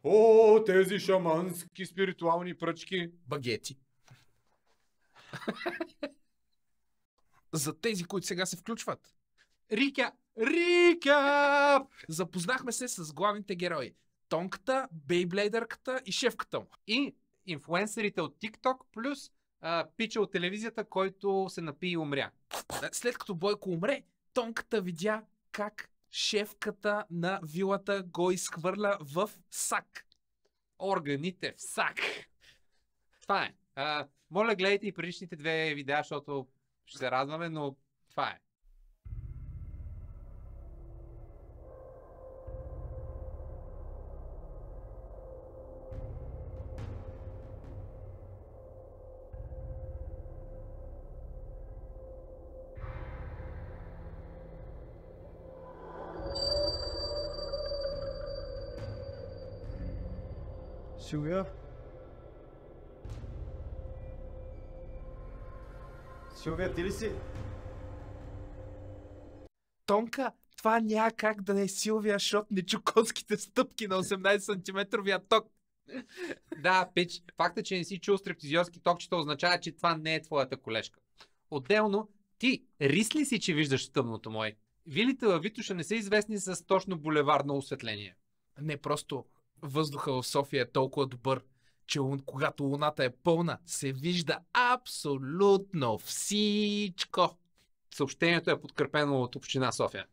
О, тези шамански спиритуални пръчки. Багети. За тези, които сега се включват. Рикя! Запознахме се с главните герои. Тонката, бейблейдърката и шефката му. И инфлуенсърите от TikTok плюс пича от телевизията, който се напи и умря. След като Бойко умре, Тонката видя как шефката на вилата го изхвърля в сак. Органите в сак. Това е. Моля, гледайте и предишните две видеа, защото ще се радваме, но това е. Силвия? Силвия, ти ли си? Тонка, това няма как да не е Силвия, защото не чу конските стъпки на 18 см ток. Да, пич, факта, че не си чул стриптизьорски токчета означава, че това не е твоята колежка. Отделно, ти рис ли си, че виждаш тъмното мой? Вилите във Витоша не са известни с точно булеварно осветление. Не, просто въздуха в София е толкова добър, че когато луната е пълна, се вижда абсолютно всичко. Съобщението е подкрепено от община София.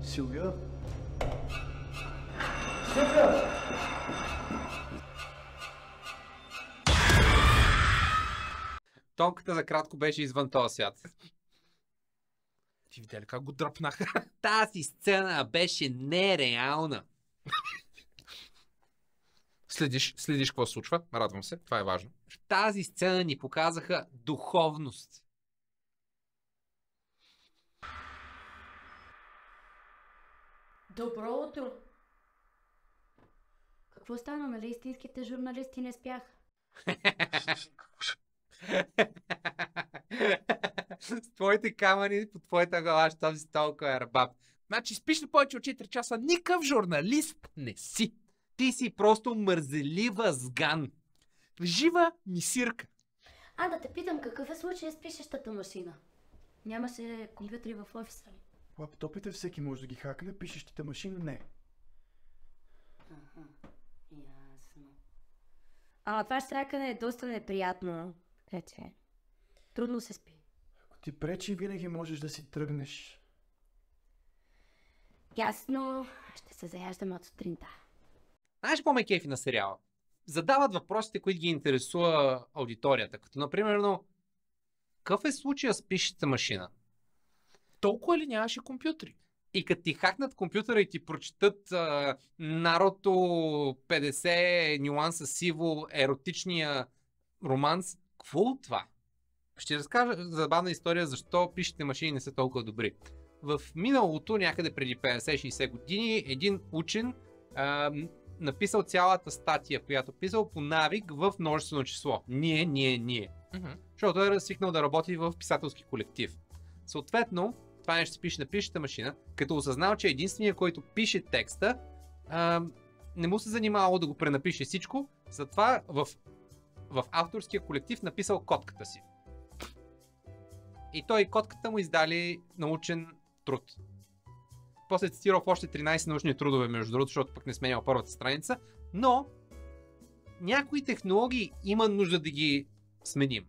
Силвия? Силвия! Тонката за кратко беше извън този свят. Ти видя ли как го дръпнаха? Тази сцена беше нереална. Следиш какво се случва, радвам се, това е важно. В тази сцена ни показаха духовност. Добро утро! Какво стана, нали истинските журналисти не спяха? С твоите камъни по твоята глава, що си толкова е рабаб. Значи спиш ли повече от 4 часа, никакъв журналист не си. Ти си просто мързелива сган. Жива мисирка. Да те питам, какъв е случай с пишещата машина? Нямаше компютри в офиса ли? Лаптопите всеки може да ги хакне, пишещите машини не. Ясно. Това щякане е доста неприятно. Трудно се спи. Ако ти пречи, винаги можеш да си тръгнеш. Ясно, ще се заяждаме от сутринта. Знаеш какво ме кефи на сериала? Задават въпросите, които ги интересува аудиторията. Като, например, какъв е случая с пишещата машина? Толкова ли нямаше компютри? И като ти хакнат компютъра и ти прочитат Нарото 50 нюанса сиво, еротичния романс, какво от това? Ще разкажа забавна история защо пишещите машини не са толкова добри. В миналото, някъде преди 50-60 години, един учен написал цялата статия, която писал по навик в множествено число. Ние. Защото е свикнал да работи в писателски колектив. Съответно, това нещо се пише на пишеща машина, като осъзнал, че единственият, който пише текста, не му се занимавало да го пренапише всичко, затова в авторския колектив написал котката си. И той и котката му издали научен труд. После цитирал в още 13 научни трудове, между другото, защото пък не сменял първата страница, но някои технологии има нужда да ги сменим.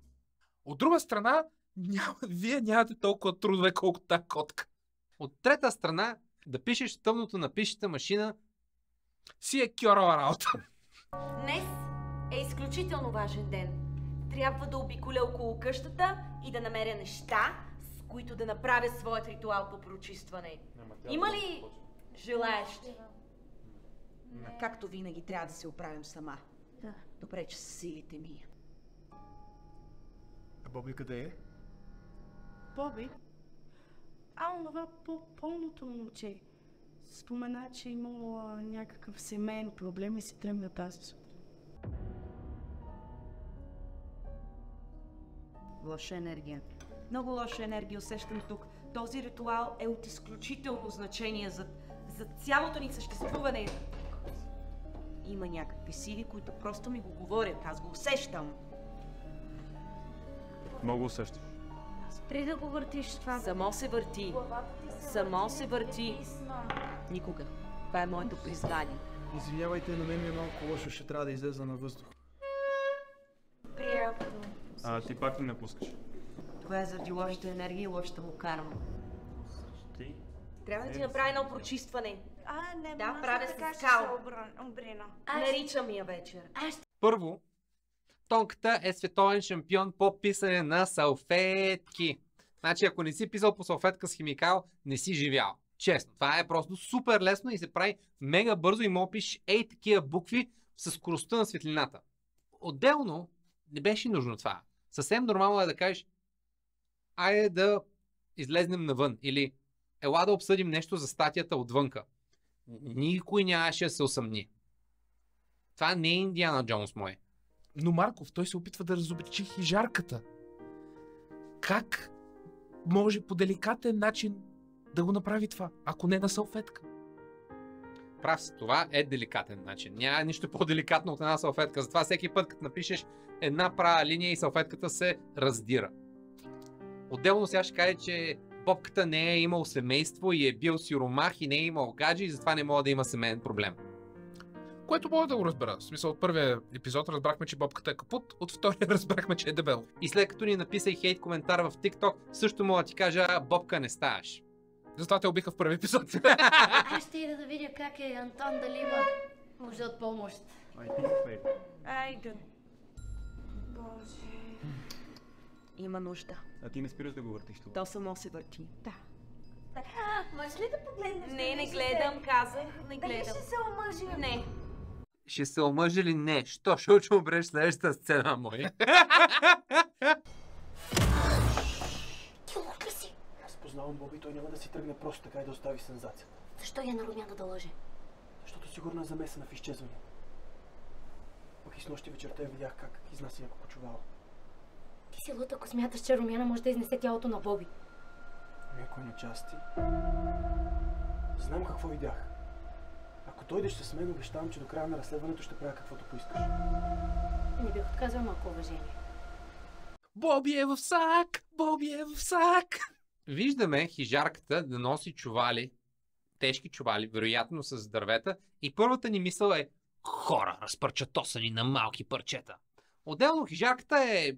От друга страна, вие нямате толкова трудове, колкото тази котка. От трета страна, да пишеш тъмното на пишеща машина си е кьорава работа. Днес е изключително важен ден. Трябва да обиколя около къщата и да намеря неща, с които да направя своят ритуал по прочистване. Има ли желаещи? Както винаги трябва да се оправим сама. Да. Добре, че са силите ми. А Боби къде е? Боби? Онова по-пълното момче. Спомена, че имало някакъв семейен проблем и си тръгна тази сутрин. Лоша енергия. Много лоша енергия усещам тук. Този ритуал е от изключително значение за цялото ни съществуване. Има някакви сили, които просто ми го говорят. Аз го усещам. Много усещаш. Спри да го въртиш това. Само се върти. Само се върти. Никога. Това е моето признание. Извинявайте, на мен ми е малко лошо, ще трябва да излеза на въздух. Приятно. Ти пак ли не пускаш? Това е заради лошата енергия и лошата му карма. Ти? Трябва да ти направя едно прочистване. Не, Да, аз правя така с ще кал. се обрина. Наричам я вечер. Първо, Тонката е световен шампион по писане на салфетки. Значи, ако не си писал по салфетка с химикал, не си живял. Честно, това е просто супер лесно и се прави мега бързо и мога пишеш такива букви с скоростта на светлината. Отделно, не беше нужно това. Съвсем нормално е да кажеш, айде да излезнем навън или ела да обсъдим нещо за статията отвънка. Никой нямаше да се усъмни. Това не е Индиана Джонс мой. Но Марков, той се опитва да разобличи хижарката. Как може по деликатен начин да го направи това, ако не на салфетка? Прав си, това е деликатен начин. Няма нищо по-деликатно от една салфетка. Затова всеки път, като напишеш една права линия и салфетката се раздира. Отделно сега ще кажа, че Бобката не е имал семейство и е бил сиромах и не е имал гадже и затова не мога да има семейен проблем. Което мога да го разбера. В смисъл, от първия епизод разбрахме, че Бобката е капут, от втория разбрахме, че е дебел. И след като ни написа и хейт коментар в TikTok, също мога да ти кажа, Бобка не ставаш. Затова те убиха в първи епизод. Аз ще ида да видя как е Антон, дали има нужда от помощ. Айде. Боже. Има нужда. А ти не спираш да го въртиш тук. То само се върти. Да. Можеш ли да погледнеш? Не гледам, казах. Не Дали гледам. ще се омъжим? Не. Ще се омъжи ли? Не. Що? Ще умреш следващата сцена, мой. Ти лук ли си? Аз познавам Боби, той няма да си тръгне просто така и да остави сензацията. Защо я нарумя да лъже? Защото сигурно е замесена в изчезване. Пък и снощи вечерта я видях как изнася няколко чувала. Ти си лут, ако смяташ, че Румяна може да изнесе тялото на Боби. Ако на части. Знам какво видях. Ако дойдеш с мен, обещавам, че до края на разследването ще правя каквото поискаш. Не бих отказал малко уважение. Боби е в сак! Боби е в сак! Виждаме хижарката да носи чували, тежки чували, вероятно с дървета, и първата ни мисъл е хора, разпърчатосани на малки парчета. Отделно хижарката е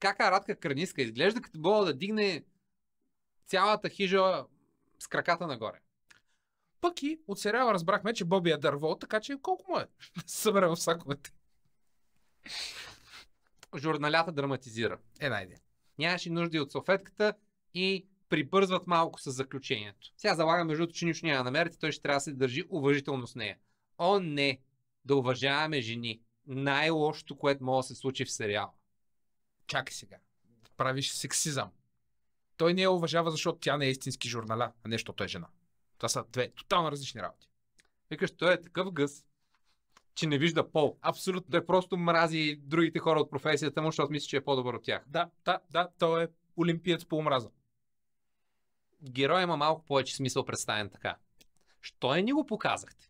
кака Радка Кърниска, изглежда като мога да дигне цялата хижа с краката нагоре. Пък и от сериала разбрахме, че Боби е дърво, така че колко му е да се събере в саковете. Журналята драматизира. Една идея. Нямаше нужда от салфетката и прибързват малко с заключението. Сега залагам между другото, че нищо няма да намерите, той ще трябва да се държи уважително с нея. О, не! Да уважаваме жени. Най-лошото, което може да се случи в сериала. Чакай сега. Правиш сексизъм. Той не я уважава, защото тя не е истински журналя, а не защото той е жена. Това са две тотално различни работи. Викаш, той е такъв гъс, че не вижда пол. Абсолютно. Той просто мрази другите хора от професията му, защото мисли, че е по-добър от тях. Да, той е олимпиец по омраза. Герой има малко повече смисъл представен така. Що ни го показахте?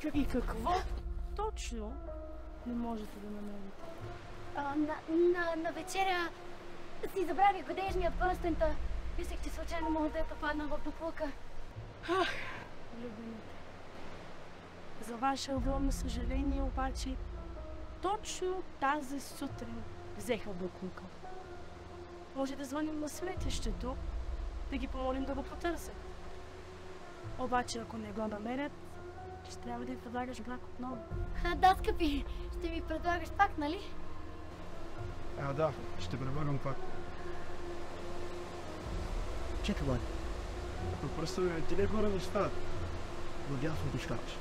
Чакай, какво точно не можете да намерите? На вечеря си забравих годежния пръстента. Мислех, че случайно мога да е попадна в буклука. Любимите. За ваше огромно съжаление обаче, точно тази сутрин взеха буклука. Може да звъним на сметището, да ги помолим да го потърсят. Обаче, ако не го намерят, ще трябва да им предлагаш брак отново. Да, скъпи, ще ми предлагаш пак, нали? Да, ще предлагам пак. Чакай, Влади. Просто ти не хора неща. Надявам се да изкараш.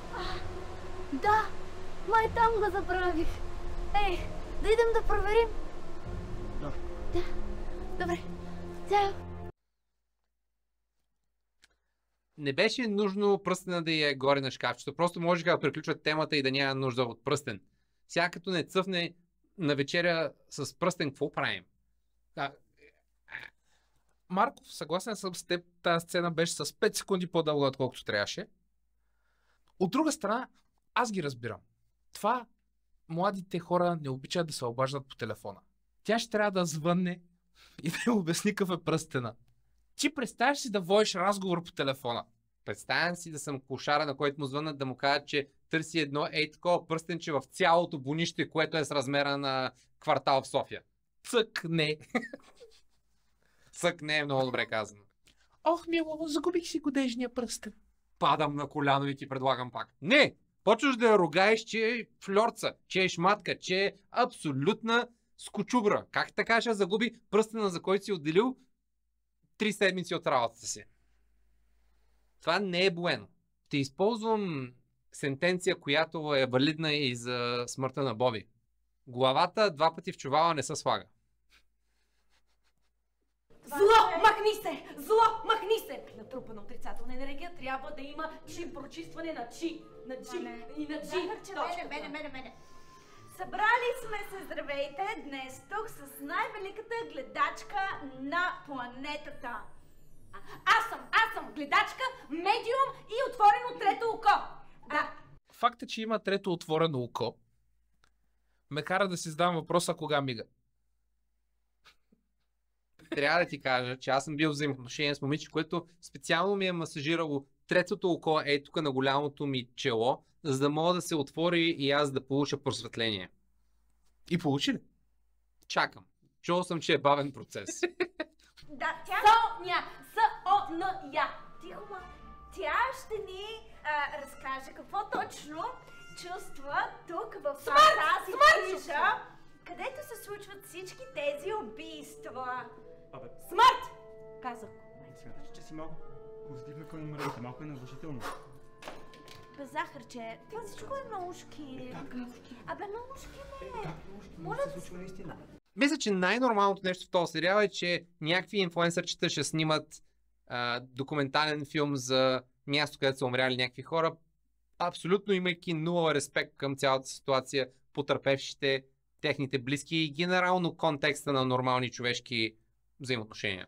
Да, май там го забравих. Ей, да идем да проверим. Да. Добре, Чао! Не беше нужно пръстена да я е горе на шкафчето. Просто можеха да приключват темата и да няма нужда от пръстен. Сега като не цъфне на вечеря с пръстен, какво правим? Марков, съгласен съм с теб, тази сцена беше с 5 секунди по-дълга, отколкото трябваше. От друга страна, аз ги разбирам. Това младите хора не обичат да се обаждат по телефона. Тя ще трябва да звънне и да я обясни какъв е пръстена. Ти представяш си да водиш разговор по телефона. Представям си да съм кошара, на който му звънат да му кажат, че търси едно такова пръстенче в цялото бонище, което е с размера на квартал в София. Цък, не. Цък не е много добре казано. Ох, мило, загубих си годежния пръстен. Падам на коляно и ти предлагам пак. Не! Почваш да я ругаеш, че е флорца, че е шматка, че е абсолютна скочубра. Как така ще загуби пръстена, за който си отделил 3 седмици от работата си? Това не е буено. Ще използвам сентенция, която е валидна и за смъртта на Боби. Главата 2 пъти в чувала не се слага. Зло, махни се! Зло, махни се! При натрупана отрицателна енергия трябва да има прочистване на чи. На чи и на чи. Мене. Събрали сме се, здравейте, днес тук с най-великата гледачка на планетата. Аз съм гледачка, медиум и отворено трето око. Да. Факта, че има трето отворено око, ме кара да си задам въпроса кога мига. Трябва да ти кажа, че аз съм бил в взаимоотношение с момиче, което специално ми е масажирало третото око тук на голямото ми чело, за да мога да се отвори и аз да получа просветление. И получи ли? Чакам. Чул съм, че е бавен процес. Да, тя... Соня! Тихо, ма. Тя ще ни разкаже какво точно чувства тук в тази къща, където се случват всички тези убийства. Смърт! Казах. Смяташ, че си малко позитивна към умрелите, малко е навъжително. Без захарче, това всичко е наушки. Наушки не. Може да се случва наистина. Мисля, че най-нормалното нещо в този сериал е, че някакви инфлуенсърчета ще снимат документален филм за място, където са умряли някакви хора, абсолютно имайки нула респект към цялата ситуация, потърпевшите, техните близки и генерално контекста на нормални човешки взаимоотношения.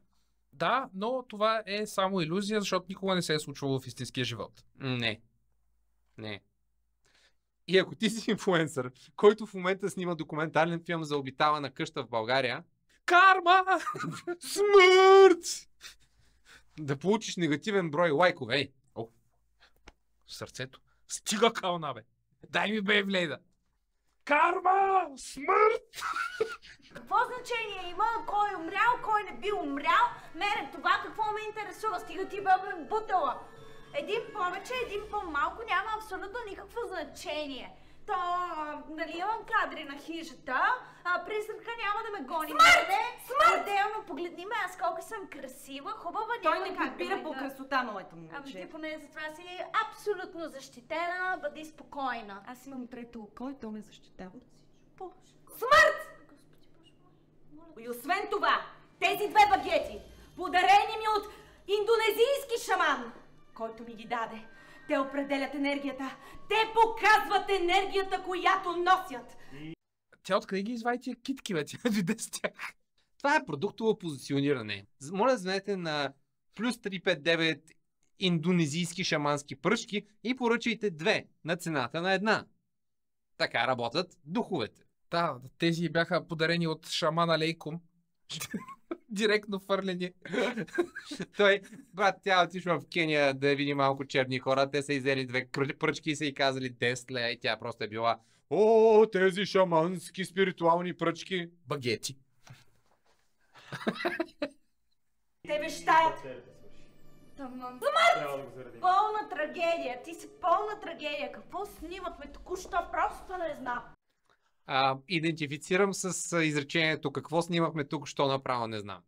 Да, но това е само илюзия, защото никога не се е случвало в истинския живот. Не. И ако ти си инфлуенсър, който в момента снима документален филм за обитавана къща в България, карма! Смърт! да получиш негативен брой лайкове. Сърцето. Стига кална, бе. Дай ми Бейблейда. Карма! Смърт! Какво значение има? Кой е умрял, кой не бил умрял? Мене това какво ме интересува? Стига ти бе бутала. Един повече, един по-малко няма абсолютно никакво значение. То, нали имам кадри на хижата, призрака няма да ме гони. Смърт! Отделно погледни ме, аз колко съм красива, хубава, Той няма не как подбира да по красота, моето момиче. Ами ти поне за това си абсолютно защитена, бъди спокойна. Аз имам трето око и то ме защитава. Смърт! И освен това, тези 2 багети, подарени ми от индонезийски шаман, който ми ги даде, те определят енергията. Те показват енергията, която носят. Тя откъде ги извади тия китки, бе? Тя дойде с тях. Това е продуктово позициониране. Моля да звънете на плюс 359 индонезийски шамански пръчки и поръчайте 2 на цената на 1. Така работят духовете. Да, тези бяха подарени от шаман Алейкум. Директно фърлени. Той, брат, тя отишла в Кения да види малко черни хора. Те са изели 2 пръчки и са й казали 10 лея и тя просто е била: о, тези шамански спиритуални пръчки. Багети. Те вещаят. Пълна трагедия, ти си пълна трагедия. Какво снимахме току-що, просто не знам. Идентифицирам с изречението какво снимахме тук, що направо не знам.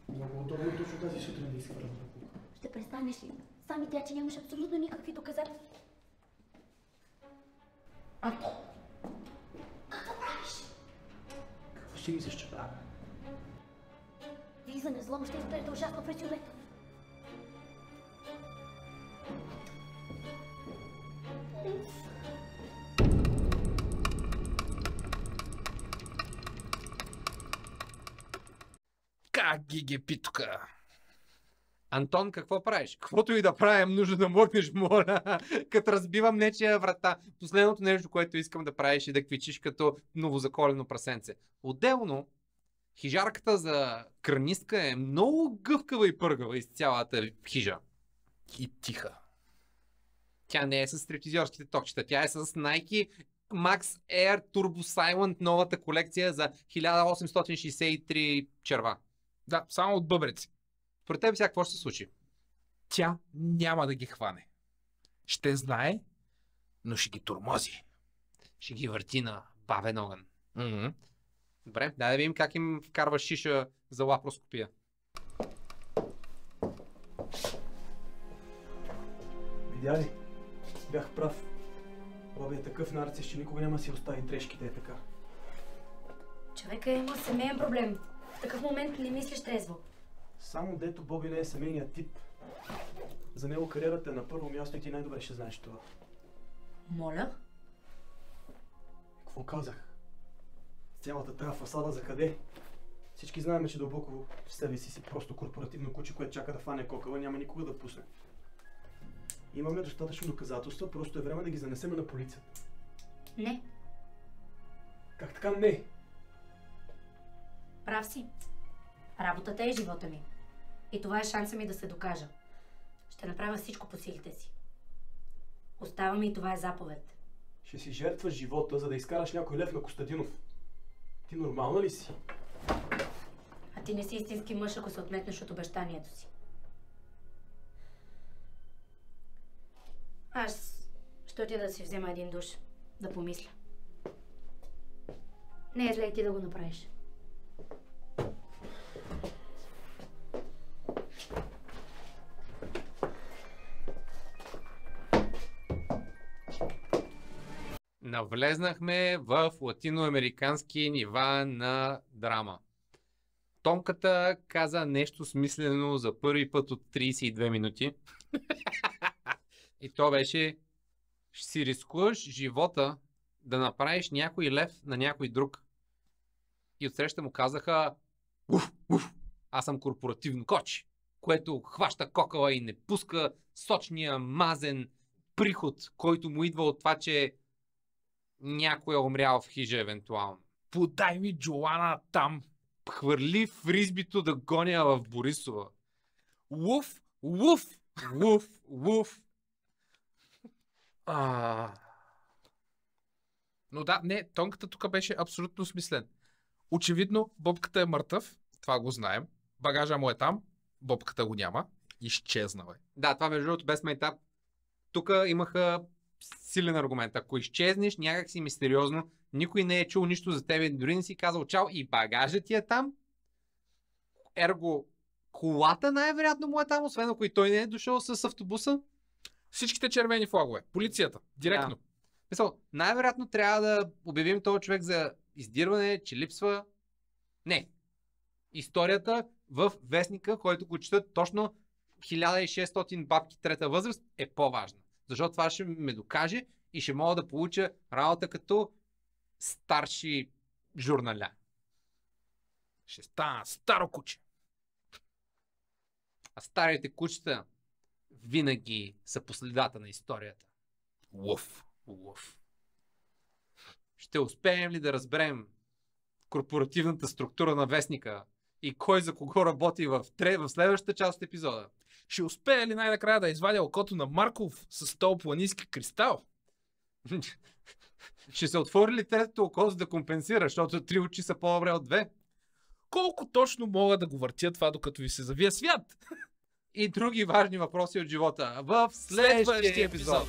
Много удобно точно тази сутрин да изхвърлям на кука. Ще престанеш ли? Сами тя, че нямаш абсолютно никакви доказателства. Какво правиш? Какво ще мислиш, че правя? излизане, злом ще изглежда ужасно в резюме. Как ги питока? Антон, какво правиш? Каквото и да правим, нужно да млъкнеш, моля. Като разбивам нечия врата. Последното нещо, което искам да правиш е да квичиш като новозаколено прасенце. Отделно, хижарката за кранистка е много гъвкава и пъргава из цялата хижа. И тиха. Тя не е с стриптизьорските токчета, тя е с Nike Max Air Turbo Silent, новата колекция за 1863 черва. Да, само от бъбреци. Според теб сега какво ще се случи? Тя няма да ги хване. Ще знае, но ще ги тормози. Ще ги върти на бавен огън. Mm-hmm. Добре, дай да видим как им вкарва шиша за лапароскопия. Видя ли? Бях прав. Боби е такъв нарцис, че никога няма си остави дрежките е така. Човека има семейен проблем. В такъв момент не мислиш трезво. Само дето Боби не е семейният тип. За него кариерата е на първо място и ти най-добре ще знаеш това. Моля? Какво казах? Цялата тази фасада за къде? Всички знаем, че дълбоко в себе си просто корпоративно куче, което чака да фане кокъла, няма никога да пусне. Имаме достатъчно доказателства, просто е време да ги занесем на полицията. Не. Как така не? Прав си. Работата е живота ми. И това е шанса ми да се докажа. Ще направя всичко по силите си. Остава ми и това е заповед. Ще си жертваш живота, за да изкараш някой лев на Костадинов. Ти нормална ли си? А ти не си истински мъж, ако се отметнеш от обещанието си. Аз ще отида да си взема един душ. Да помисля. Не е зле и ти да го направиш. Навлезнахме в латиноамерикански нива на драма. Томката каза нещо смислено за първи път от 32 минути. И то беше: ще си рискуваш живота да направиш някой лев на някой друг. И отсреща му казаха: аз съм корпоративно коч, което хваща кокала и не пуска сочния мазен приход, който му идва от това, че някой е умрял в хижа евентуално. Подай ми Джоана там. Хвърли фризбито да гоня в Борисова. Уф, уф, Уф, уф. Но да, не, тонката тук беше абсолютно смислен. Очевидно, бобката е мъртъв, това го знаем. Багажа му е там, бобката го няма. Изчезнал е. Да, това между другото без майтап. Тук имаха силен аргумент. Ако изчезнеш някак си мистериозно, никой не е чул нищо за тебе, дори не си казал чао и багажът ти е там. Ерго, колата най-вероятно му е там, освен ако и той не е дошъл с автобуса. Всичките червени флагове. Полицията. Директно. Да. Мисъл, най-вероятно трябва да обявим този човек за издирване, че липсва... Не. Историята в вестника, който го четат точно 1600 бабки трета възраст, е по-важна. Защото това ще ме докаже и ще мога да получа работа като старши журналя. Ще стана старо куче. А старите кучета винаги са по следата на историята. Уф. Уф. Ще успеем ли да разберем корпоративната структура на вестника и кой за кого работи в следващата част от епизода? Ще успее ли най-накрая да извадя окото на Марков с този планински кристал? Ще се отвори ли третото око, за да компенсира, защото 3 очи са по-добре от 2? Колко точно мога да го въртя това, докато ви се завия свят? И други важни въпроси от живота в следващия епизод.